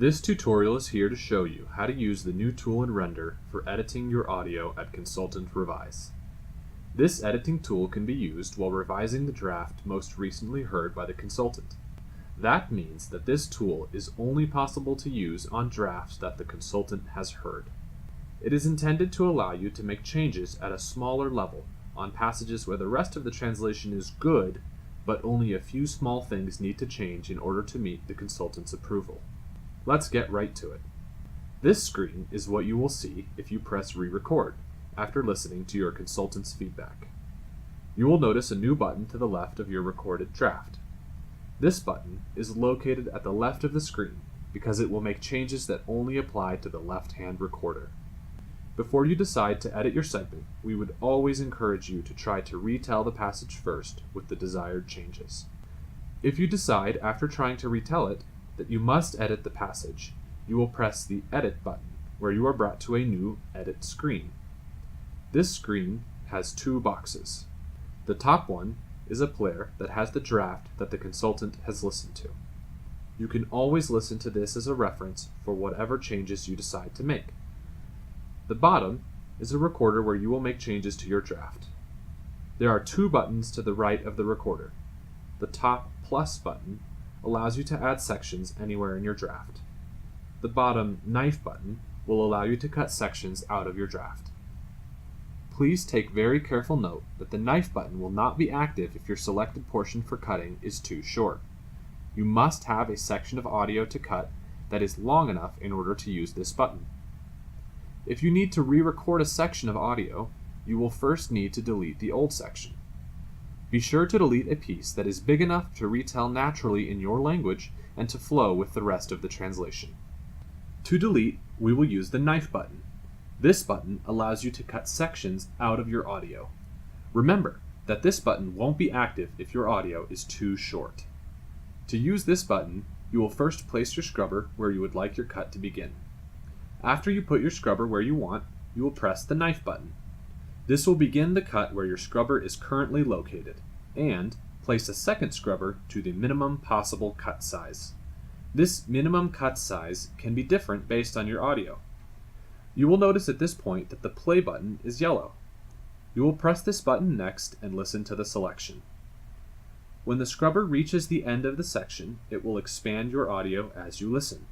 This tutorial is here to show you how to use the new tool in Render for editing your audio at Consultant Revise. This editing tool can be used while revising the draft most recently heard by the consultant. That means that this tool is only possible to use on drafts that the consultant has heard. It is intended to allow you to make changes at a smaller level on passages where the rest of the translation is good, but only a few small things need to change in order to meet the consultant's approval. Let's get right to it. This screen is what you will see if you press Re-Record after listening to your consultant's feedback. You will notice a new button to the left of your recorded draft. This button is located at the left of the screen because it will make changes that only apply to the left-hand recorder. Before you decide to edit your segment, we would always encourage you to try to retell the passage first with the desired changes. If you decide after trying to retell it that you must edit the passage, you will press the Edit button, where you are brought to a new Edit screen. This screen has two boxes. The top one is a player that has the draft that the consultant has listened to. You can always listen to this as a reference for whatever changes you decide to make. The bottom is a recorder where you will make changes to your draft. There are two buttons to the right of the recorder. The top plus button allows you to add sections anywhere in your draft. The bottom knife button will allow you to cut sections out of your draft. Please take very careful note that the knife button will not be active if your selected portion for cutting is too short. You must have a section of audio to cut that is long enough in order to use this button. If you need to re-record a section of audio, you will first need to delete the old section. Be sure to delete a piece that is big enough to retell naturally in your language and to flow with the rest of the translation. To delete, we will use the knife button. This button allows you to cut sections out of your audio. Remember that this button won't be active if your audio is too short. To use this button, you will first place your scrubber where you would like your cut to begin. After you put your scrubber where you want, you will press the knife button. This will begin the cut where your scrubber is currently located, and place a second scrubber to the minimum possible cut size. This minimum cut size can be different based on your audio. You will notice at this point that the play button is yellow. You will press this button next and listen to the selection. When the scrubber reaches the end of the section, it will expand your audio as you listen.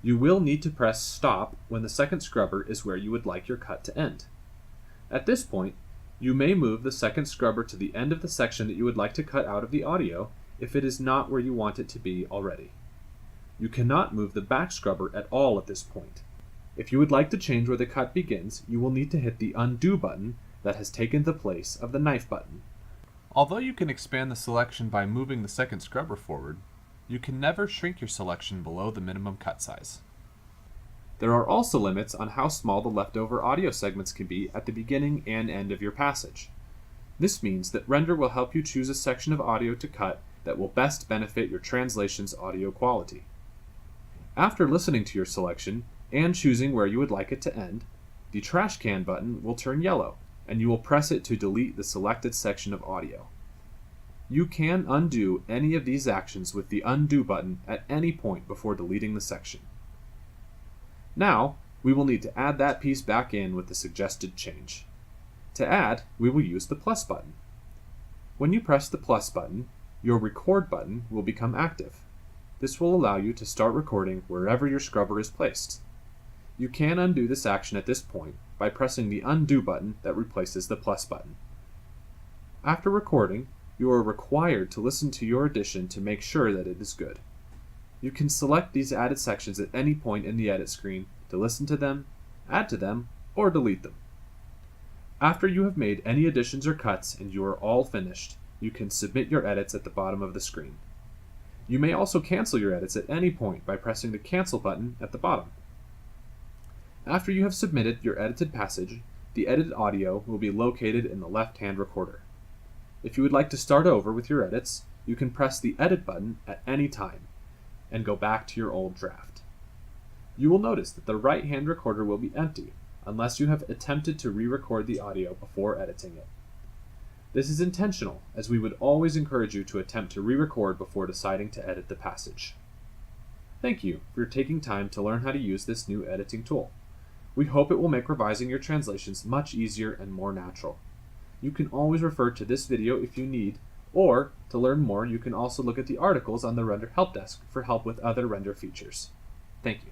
You will need to press Stop when the second scrubber is where you would like your cut to end. At this point, you may move the second scrubber to the end of the section that you would like to cut out of the audio if it is not where you want it to be already. You cannot move the back scrubber at all at this point. If you would like to change where the cut begins, you will need to hit the Undo button that has taken the place of the knife button. Although you can expand the selection by moving the second scrubber forward, you can never shrink your selection below the minimum cut size. There are also limits on how small the leftover audio segments can be at the beginning and end of your passage. This means that Render will help you choose a section of audio to cut that will best benefit your translation's audio quality. After listening to your selection and choosing where you would like it to end, the trash can button will turn yellow, and you will press it to delete the selected section of audio. You can undo any of these actions with the Undo button at any point before deleting the section. Now, we will need to add that piece back in with the suggested change. To add, we will use the plus button. When you press the plus button, your Record button will become active. This will allow you to start recording wherever your scrubber is placed. You can undo this action at this point by pressing the Undo button that replaces the plus button. After recording, you are required to listen to your edition to make sure that it is good. You can select these added sections at any point in the edit screen to listen to them, add to them, or delete them. After you have made any additions or cuts and you are all finished, you can submit your edits at the bottom of the screen. You may also cancel your edits at any point by pressing the Cancel button at the bottom. After you have submitted your edited passage, the edited audio will be located in the left-hand recorder. If you would like to start over with your edits, you can press the Edit button at any time and go back to your old draft. You will notice that the right-hand recorder will be empty unless you have attempted to re-record the audio before editing it. This is intentional, as we would always encourage you to attempt to re-record before deciding to edit the passage. Thank you for taking time to learn how to use this new editing tool. We hope it will make revising your translations much easier and more natural. You can always refer to this video if you need, or to learn more, you can also look at the articles on the Render Help Desk for help with other Render features. Thank you.